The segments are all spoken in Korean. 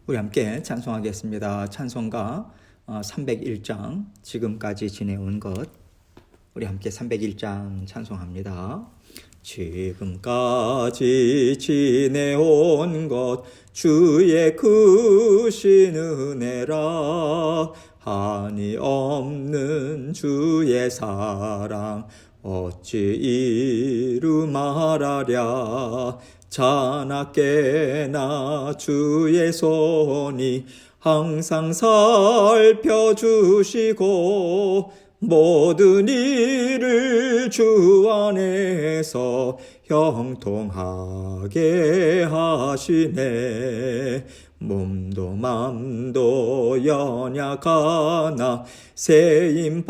우리 함께 찬송하겠습니다. 찬송가 301장 지금까지 지내온 것. 우리 함께 301장 찬송합니다. 지금까지 지내온 것 주의 크신 은혜라. 한이 없는 주의 사랑 어찌 이루 말하랴. 자나깨나 주의 손이 항상 살펴주시고 모든 일을 주 안에서 형통하게 하시네. 몸도 맘도 연약하나 세임받아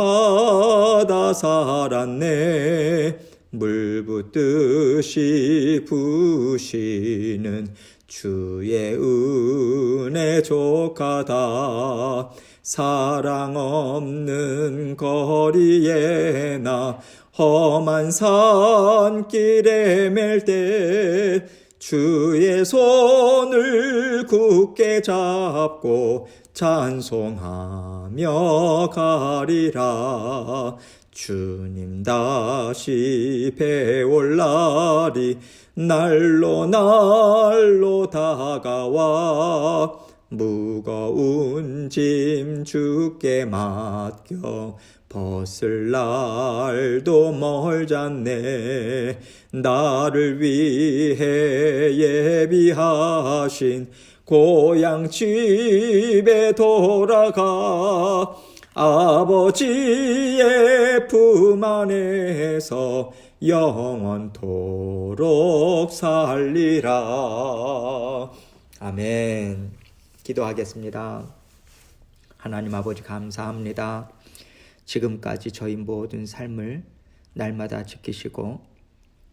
살았네. 물 붓듯이 부시는 주의 은혜 족하다. 사랑 없는 거리에 나 험한 산길에 맬 때 주의 손을 굳게 잡고 찬송하며 가리라. 주님 다시 배올 날이 날로 다가와 무거운 짐 주께 맡겨 벗을 날도 멀잖네. 나를 위해 예비하신 고향 집에 돌아가 아버지의 품 안에서 영원토록 살리라. 아멘. 기도하겠습니다. 하나님 아버지 감사합니다. 지금까지 저희 모든 삶을 날마다 지키시고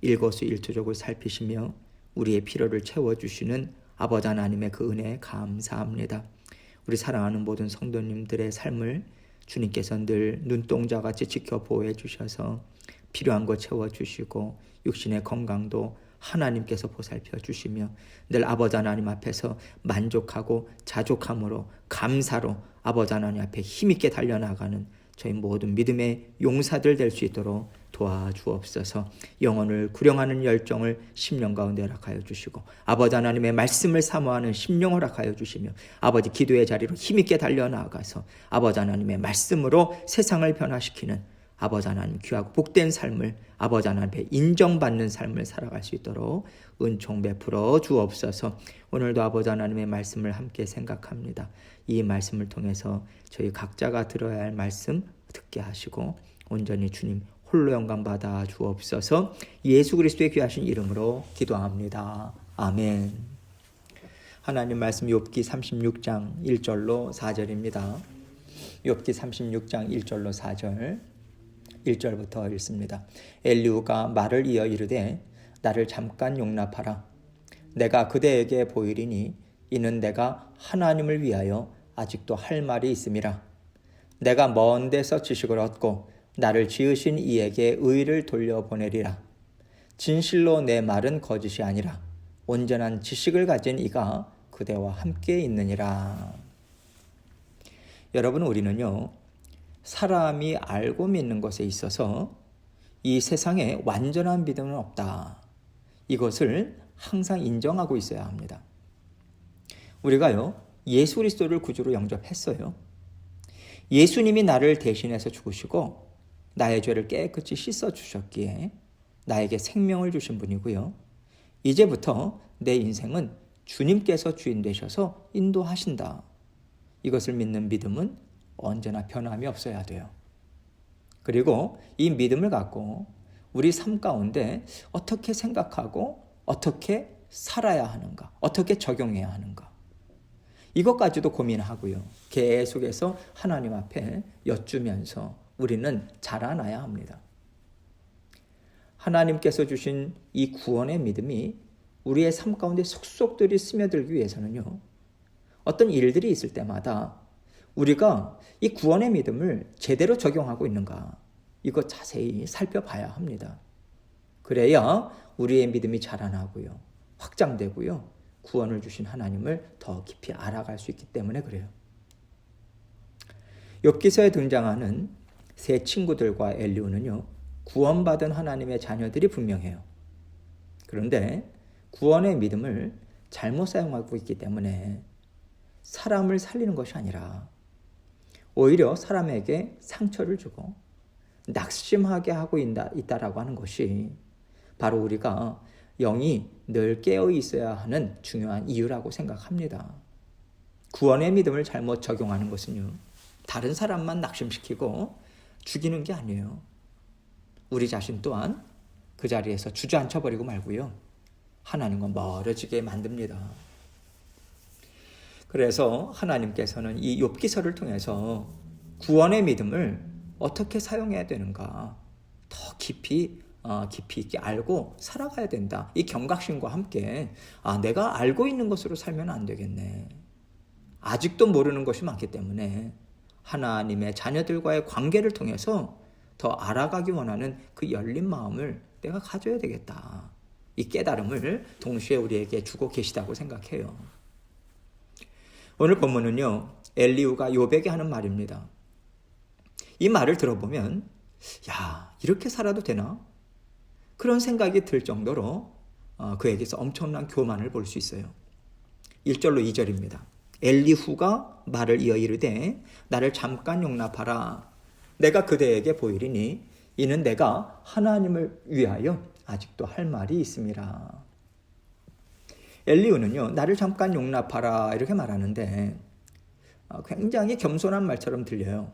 일거수일투족을 살피시며 우리의 필요를 채워주시는 아버지 하나님의 그 은혜에 감사합니다. 우리 사랑하는 모든 성도님들의 삶을 주님께서 늘 눈동자같이 지켜 보호해 주셔서 필요한 것 채워주시고 육신의 건강도 하나님께서 보살펴 주시며 늘 아버지 하나님 앞에서 만족하고 자족함으로 감사로 아버지 하나님 앞에 힘있게 달려나가는 저희 모든 믿음의 용사들 될 수 있도록 도와주옵소서. 영혼을 구령하는 열정을 심령 가운데 허락하여 주시고 아버지 하나님의 말씀을 사모하는 심령 허락하여 주시며 아버지 기도의 자리로 힘있게 달려나가서 아버지 하나님의 말씀으로 세상을 변화시키는 아버지 하나님 귀하고 복된 삶을 아버지 하나님 앞에 인정받는 삶을 살아갈 수 있도록 은총 베풀어 주옵소서. 오늘도 아버지 하나님의 말씀을 함께 생각합니다. 이 말씀을 통해서 저희 각자가 들어야 할 말씀 듣게 하시고 온전히 주님 홀로 영광 받아 주옵소서. 예수 그리스도의 귀하신 이름으로 기도합니다. 아멘. 하나님 말씀 욥기 36장 1절로 4절입니다. 욥기 36장 1절로 4절 1절부터 읽습니다. 엘리후가 말을 이어 이르되 나를 잠깐 용납하라. 내가 그대에게 보이리니 이는 내가 하나님을 위하여 아직도 할 말이 있음이라. 내가 먼 데서 지식을 얻고 나를 지으신 이에게 의를 돌려보내리라. 진실로 내 말은 거짓이 아니라 온전한 지식을 가진 이가 그대와 함께 있느니라. 여러분, 우리는요 사람이 알고 믿는 것에 있어서 이 세상에 완전한 믿음은 없다. 이것을 항상 인정하고 있어야 합니다. 우리가요 예수 그리스도를 구주로 영접했어요. 예수님이 나를 대신해서 죽으시고 나의 죄를 깨끗이 씻어주셨기에 나에게 생명을 주신 분이고요. 이제부터 내 인생은 주님께서 주인 되셔서 인도하신다. 이것을 믿는 믿음은 언제나 변함이 없어야 돼요. 그리고 이 믿음을 갖고 우리 삶 가운데 어떻게 생각하고 어떻게 살아야 하는가, 어떻게 적용해야 하는가, 이것까지도 고민하고요. 계속해서 하나님 앞에 여쭈면서 우리는 자라나야 합니다. 하나님께서 주신 이 구원의 믿음이 우리의 삶 가운데 속속들이 스며들기 위해서는요, 어떤 일들이 있을 때마다 우리가 이 구원의 믿음을 제대로 적용하고 있는가, 이거 자세히 살펴봐야 합니다. 그래야 우리의 믿음이 자라나고요, 확장되고요, 구원을 주신 하나님을 더 깊이 알아갈 수 있기 때문에 그래요. 욥기서에 등장하는 세 친구들과 엘리후는요, 구원받은 하나님의 자녀들이 분명해요. 그런데 구원의 믿음을 잘못 사용하고 있기 때문에 사람을 살리는 것이 아니라 오히려 사람에게 상처를 주고 낙심하게 하고 있다라고 하는 것이 바로 우리가 영이 늘 깨어 있어야 하는 중요한 이유라고 생각합니다. 구원의 믿음을 잘못 적용하는 것은요, 다른 사람만 낙심시키고 죽이는 게 아니에요. 우리 자신 또한 그 자리에서 주저앉혀 버리고 말고요, 하나님과 멀어지게 만듭니다. 그래서 하나님께서는 이 욥기서를 통해서 구원의 믿음을 어떻게 사용해야 되는가 더 깊이 있게 알고 살아가야 된다. 이 경각심과 함께 내가 알고 있는 것으로 살면 안 되겠네. 아직도 모르는 것이 많기 때문에 하나님의 자녀들과의 관계를 통해서 더 알아가기 원하는 그 열린 마음을 내가 가져야 되겠다. 이 깨달음을 동시에 우리에게 주고 계시다고 생각해요. 오늘 본문은요, 엘리후가 욥에게 하는 말입니다. 이 말을 들어보면 이렇게 살아도 되나? 그런 생각이 들 정도로 그에게서 엄청난 교만을 볼 수 있어요. 1절로 2절입니다. 엘리후가 말을 이어 이르되 나를 잠깐 용납하라. 내가 그대에게 보이리니 이는 내가 하나님을 위하여 아직도 할 말이 있음이라. 엘리후는요, 나를 잠깐 용납하라 이렇게 말하는데 굉장히 겸손한 말처럼 들려요.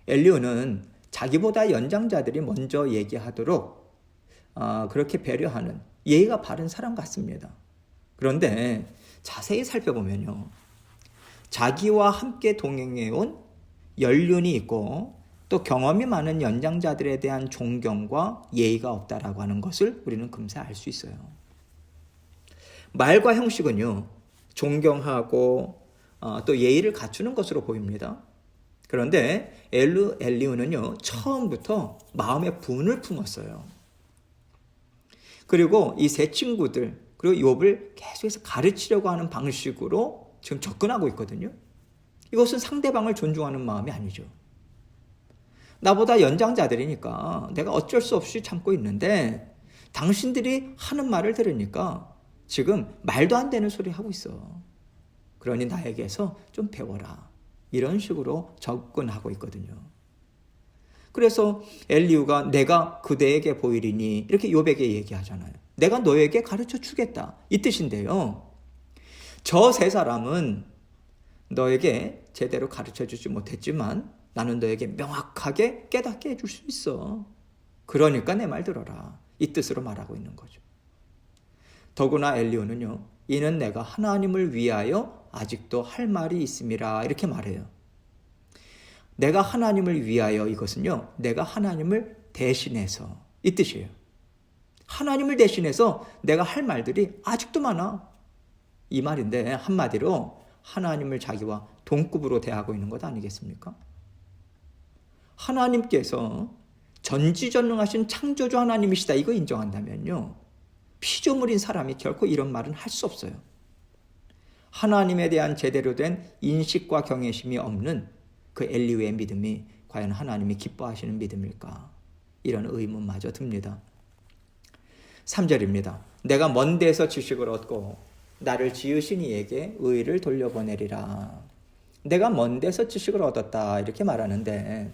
엘리후는 자기보다 연장자들이 먼저 얘기하도록 그렇게 배려하는 예의가 바른 사람 같습니다. 그런데 자세히 살펴보면요, 자기와 함께 동행해온 연륜이 있고 또 경험이 많은 연장자들에 대한 존경과 예의가 없다라고 하는 것을 우리는 금세 알 수 있어요. 말과 형식은요, 존경하고 또 예의를 갖추는 것으로 보입니다. 그런데 엘리후는요, 처음부터 마음에 분을 품었어요. 그리고 이 세 친구들, 그리고 욥을 계속해서 가르치려고 하는 방식으로 지금 접근하고 있거든요. 이것은 상대방을 존중하는 마음이 아니죠. 나보다 연장자들이니까 내가 어쩔 수 없이 참고 있는데 당신들이 하는 말을 들으니까 지금 말도 안 되는 소리 하고 있어. 그러니 나에게서 좀 배워라. 이런 식으로 접근하고 있거든요. 그래서 엘리후가 내가 그대에게 보이리니 이렇게 욥에게 얘기하잖아요. 내가 너에게 가르쳐 주겠다. 이 뜻인데요. 저 세 사람은 너에게 제대로 가르쳐 주지 못했지만 나는 너에게 명확하게 깨닫게 해줄 수 있어. 그러니까 내 말 들어라. 이 뜻으로 말하고 있는 거죠. 더구나 엘리후는요, 이는 내가 하나님을 위하여 아직도 할 말이 있음이라 이렇게 말해요. 내가 하나님을 위하여, 이것은요, 내가 하나님을 대신해서, 이 뜻이에요. 하나님을 대신해서 내가 할 말들이 아직도 많아. 이 말인데 한마디로 하나님을 자기와 동급으로 대하고 있는 것 아니겠습니까? 하나님께서 전지전능하신 창조주 하나님이시다, 이거 인정한다면요, 피조물인 사람이 결코 이런 말은 할 수 없어요. 하나님에 대한 제대로 된 인식과 경외심이 없는 그 엘리후의 믿음이 과연 하나님이 기뻐하시는 믿음일까? 이런 의문마저 듭니다. 3절입니다. 내가 먼 데서 지식을 얻고 나를 지으신 이에게 의를 돌려보내리라. 내가 먼 데서 지식을 얻었다 이렇게 말하는데,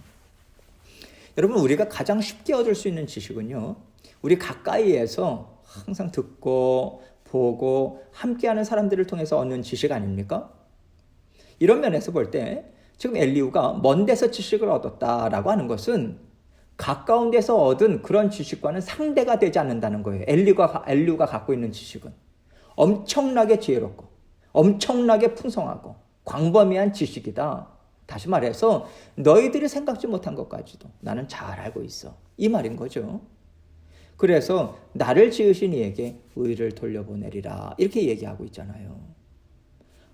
여러분, 우리가 가장 쉽게 얻을 수 있는 지식은요, 우리 가까이에서 항상 듣고 보고 함께하는 사람들을 통해서 얻는 지식 아닙니까? 이런 면에서 볼 때 지금 엘리후가 먼 데서 지식을 얻었다라고 하는 것은 가까운 데서 얻은 그런 지식과는 상대가 되지 않는다는 거예요. 엘리후가 갖고 있는 지식은 엄청나게 지혜롭고 엄청나게 풍성하고 광범위한 지식이다. 다시 말해서 너희들이 생각지 못한 것까지도 나는 잘 알고 있어. 이 말인 거죠. 그래서 나를 지으신 이에게 의를 돌려보내리라 이렇게 얘기하고 있잖아요.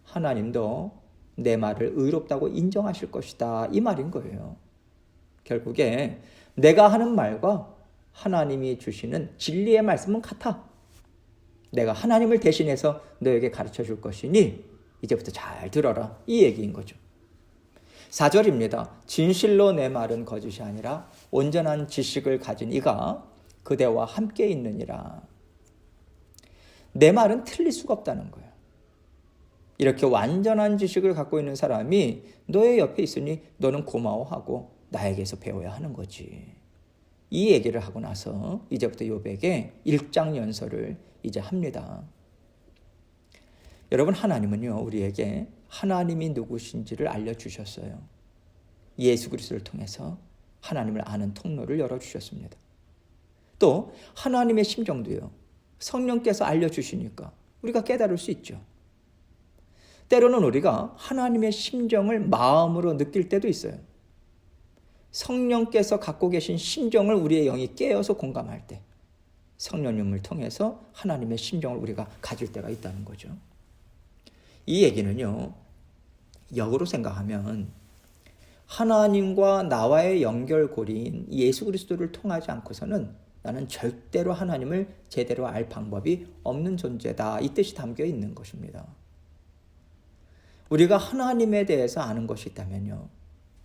하나님도 내 말을 의롭다고 인정하실 것이다, 이 말인 거예요. 결국에 내가 하는 말과 하나님이 주시는 진리의 말씀은 같아. 내가 하나님을 대신해서 너에게 가르쳐 줄 것이니 이제부터 잘 들어라. 이 얘기인 거죠. 4절입니다. 진실로 내 말은 거짓이 아니라 온전한 지식을 가진 이가 그대와 함께 있느니라. 내 말은 틀릴 수가 없다는 거예요. 이렇게 완전한 지식을 갖고 있는 사람이 너의 옆에 있으니 너는 고마워하고 나에게서 배워야 하는 거지. 이 얘기를 하고 나서 이제부터 욥에게 1장 연설을 이제 합니다. 여러분, 하나님은요, 우리에게 하나님이 누구신지를 알려주셨어요. 예수 그리스도를 통해서 하나님을 아는 통로를 열어주셨습니다. 또 하나님의 심정도요, 성령께서 알려주시니까 우리가 깨달을 수 있죠. 때로는 우리가 하나님의 심정을 마음으로 느낄 때도 있어요. 성령께서 갖고 계신 심정을 우리의 영이 깨어서 공감할 때 성령님을 통해서 하나님의 심정을 우리가 가질 때가 있다는 거죠. 이 얘기는요, 역으로 생각하면 하나님과 나와의 연결고리인 예수 그리스도를 통하지 않고서는 나는 절대로 하나님을 제대로 알 방법이 없는 존재다, 이 뜻이 담겨 있는 것입니다. 우리가 하나님에 대해서 아는 것이 있다면요,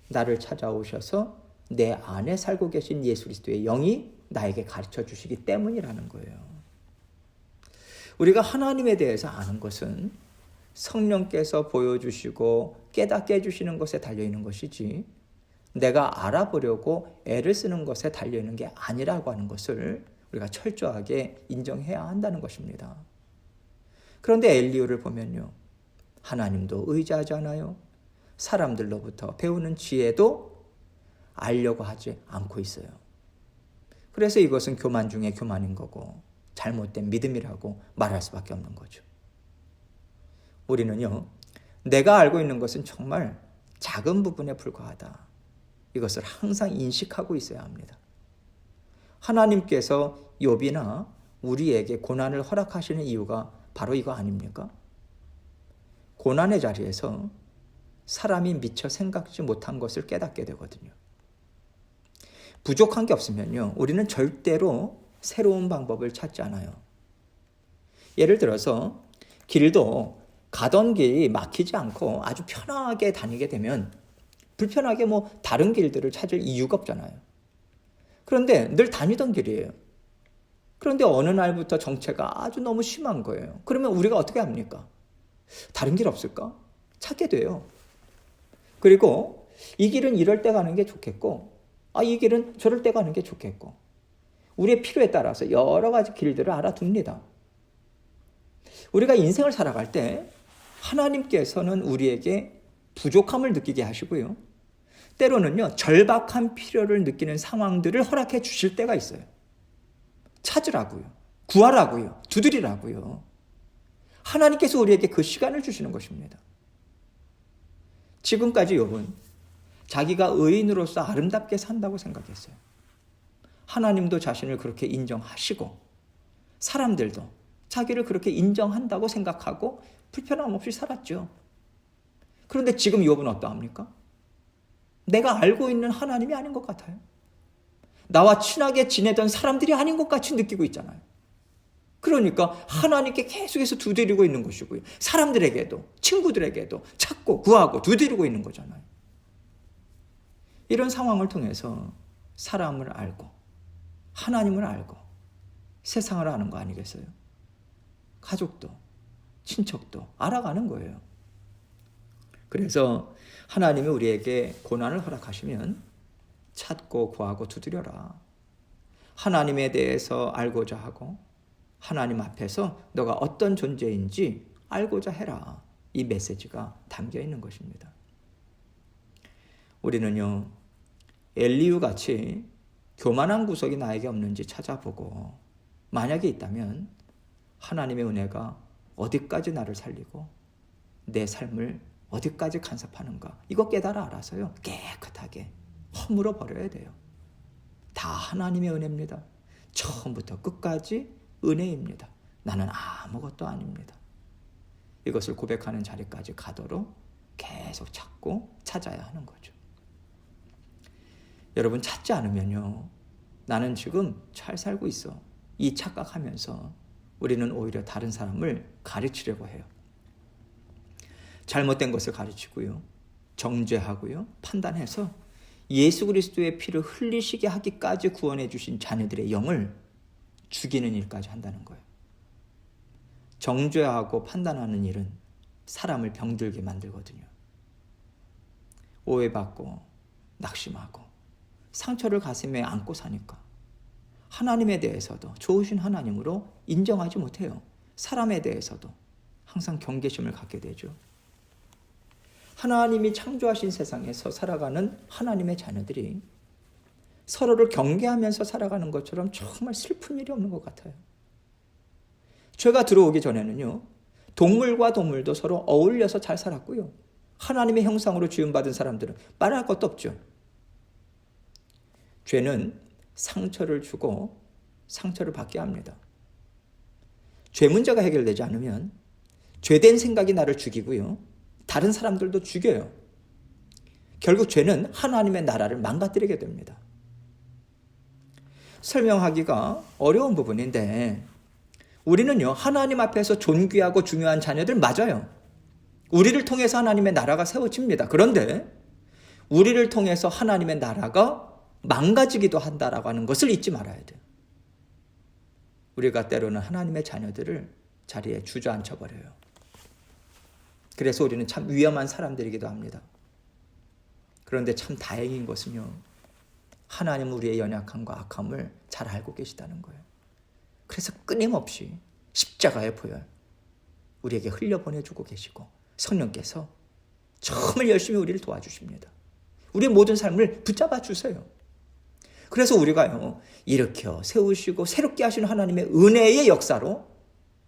나를 찾아오셔서 내 안에 살고 계신 예수 그리스도의 영이 나에게 가르쳐 주시기 때문이라는 거예요. 우리가 하나님에 대해서 아는 것은 성령께서 보여주시고 깨닫게 해주시는 것에 달려있는 것이지 내가 알아보려고 애를 쓰는 것에 달려있는 게 아니라고 하는 것을 우리가 철저하게 인정해야 한다는 것입니다. 그런데 엘리후를 보면요, 하나님도 의지하지 않아요. 사람들로부터 배우는 지혜도 알려고 하지 않고 있어요. 그래서 이것은 교만 중에 교만인 거고 잘못된 믿음이라고 말할 수밖에 없는 거죠. 우리는요, 내가 알고 있는 것은 정말 작은 부분에 불과하다, 이것을 항상 인식하고 있어야 합니다. 하나님께서 욥이나 우리에게 고난을 허락하시는 이유가 바로 이거 아닙니까? 고난의 자리에서 사람이 미처 생각지 못한 것을 깨닫게 되거든요. 부족한 게 없으면요, 우리는 절대로 새로운 방법을 찾지 않아요. 예를 들어서 길도 가던 길이 막히지 않고 아주 편하게 다니게 되면 불편하게 다른 길들을 찾을 이유가 없잖아요. 그런데 늘 다니던 길이에요. 그런데 어느 날부터 정체가 아주 너무 심한 거예요. 그러면 우리가 어떻게 합니까? 다른 길 없을까? 찾게 돼요. 그리고 이 길은 이럴 때 가는 게 좋겠고, 이 길은 저럴 때 가는 게 좋겠고, 우리의 필요에 따라서 여러 가지 길들을 알아둡니다. 우리가 인생을 살아갈 때 하나님께서는 우리에게 부족함을 느끼게 하시고요, 때로는요, 절박한 필요를 느끼는 상황들을 허락해 주실 때가 있어요. 찾으라고요, 구하라고요, 두드리라고요. 하나님께서 우리에게 그 시간을 주시는 것입니다. 지금까지 욥은 자기가 의인으로서 아름답게 산다고 생각했어요. 하나님도 자신을 그렇게 인정하시고 사람들도 자기를 그렇게 인정한다고 생각하고 불편함 없이 살았죠. 그런데 지금 욥은 어떠합니까? 내가 알고 있는 하나님이 아닌 것 같아요. 나와 친하게 지내던 사람들이 아닌 것 같이 느끼고 있잖아요. 그러니까 하나님께 계속해서 두드리고 있는 것이고요, 사람들에게도, 친구들에게도 찾고 구하고 두드리고 있는 거잖아요. 이런 상황을 통해서 사람을 알고 하나님을 알고 세상을 아는 거 아니겠어요? 가족도 친척도 알아가는 거예요. 그래서 하나님이 우리에게 고난을 허락하시면 찾고 구하고 두드려라. 하나님에 대해서 알고자 하고 하나님 앞에서 너가 어떤 존재인지 알고자 해라. 이 메시지가 담겨 있는 것입니다. 우리는요, 엘리후 같이 교만한 구석이 나에게 없는지 찾아보고 만약에 있다면 하나님의 은혜가 어디까지 나를 살리고 내 삶을 어디까지 간섭하는가, 이거 깨달아 알아서요, 깨끗하게 허물어 버려야 돼요. 다 하나님의 은혜입니다. 처음부터 끝까지 은혜입니다. 나는 아무것도 아닙니다. 이것을 고백하는 자리까지 가도록 계속 찾고 찾아야 하는 거죠. 여러분, 찾지 않으면요, 나는 지금 잘 살고 있어, 이 착각하면서 우리는 오히려 다른 사람을 가르치려고 해요. 잘못된 것을 가르치고요. 정죄하고요. 판단해서 예수 그리스도의 피를 흘리시게 하기까지 구원해 주신 자녀들의 영을 죽이는 일까지 한다는 거예요. 정죄하고 판단하는 일은 사람을 병들게 만들거든요. 오해받고 낙심하고 상처를 가슴에 안고 사니까 하나님에 대해서도 좋으신 하나님으로 인정하지 못해요. 사람에 대해서도 항상 경계심을 갖게 되죠. 하나님이 창조하신 세상에서 살아가는 하나님의 자녀들이 서로를 경계하면서 살아가는 것처럼 정말 슬픈 일이 없는 것 같아요. 죄가 들어오기 전에는요, 동물과 동물도 서로 어울려서 잘 살았고요. 하나님의 형상으로 지음받은 사람들은 말할 것도 없죠. 죄는 상처를 주고 상처를 받게 합니다. 죄 문제가 해결되지 않으면 죄된 생각이 나를 죽이고요. 다른 사람들도 죽여요. 결국 죄는 하나님의 나라를 망가뜨리게 됩니다. 설명하기가 어려운 부분인데 우리는요, 하나님 앞에서 존귀하고 중요한 자녀들 맞아요. 우리를 통해서 하나님의 나라가 세워집니다. 그런데 우리를 통해서 하나님의 나라가 망가지기도 한다라고 하는 것을 잊지 말아야 돼요. 우리가 때로는 하나님의 자녀들을 자리에 주저앉혀버려요. 그래서 우리는 참 위험한 사람들이기도 합니다. 그런데 참 다행인 것은요, 하나님은 우리의 연약함과 악함을 잘 알고 계시다는 거예요. 그래서 끊임없이 십자가의 보혈 우리에게 흘려보내주고 계시고 성령께서 정말 열심히 우리를 도와주십니다. 우리의 모든 삶을 붙잡아 주세요. 그래서 우리가요, 일으켜 세우시고 새롭게 하시는 하나님의 은혜의 역사로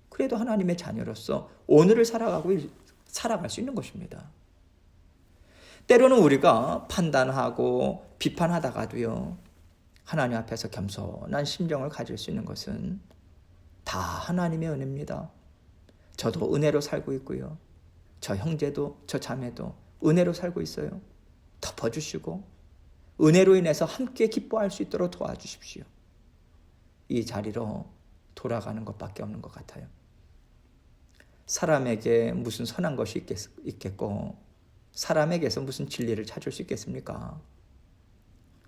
그래도 하나님의 자녀로서 오늘을 살아갈 수 있는 것입니다. 때로는 우리가 판단하고 비판하다가도요, 하나님 앞에서 겸손한 심정을 가질 수 있는 것은 다 하나님의 은혜입니다. 저도 은혜로 살고 있고요. 저 형제도 저 자매도 은혜로 살고 있어요. 덮어주시고 은혜로 인해서 함께 기뻐할 수 있도록 도와주십시오. 이 자리로 돌아가는 것밖에 없는 것 같아요. 사람에게 무슨 선한 것이 있겠고 사람에게서 무슨 진리를 찾을 수 있겠습니까?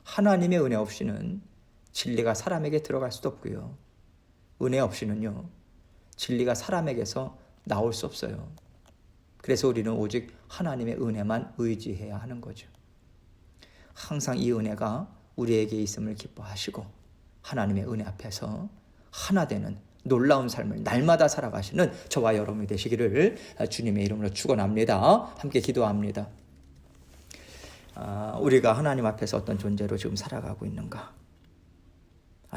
하나님의 은혜 없이는 진리가 사람에게 들어갈 수도 없고요. 은혜 없이는요, 진리가 사람에게서 나올 수 없어요. 그래서 우리는 오직 하나님의 은혜만 의지해야 하는 거죠. 항상 이 은혜가 우리에게 있음을 기뻐하시고 하나님의 은혜 앞에서 하나 되는 놀라운 삶을 날마다 살아가시는 저와 여러분이 되시기를 주님의 이름으로 축원합니다. 함께 기도합니다. 우리가 하나님 앞에서 어떤 존재로 지금 살아가고 있는가?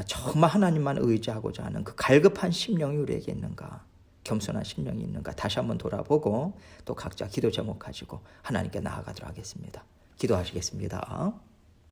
정말 하나님만 의지하고자 하는 그 갈급한 심령이 우리에게 있는가? 겸손한 심령이 있는가? 다시 한번 돌아보고 또 각자 기도 제목 가지고 하나님께 나아가도록 하겠습니다. 기도하시겠습니다.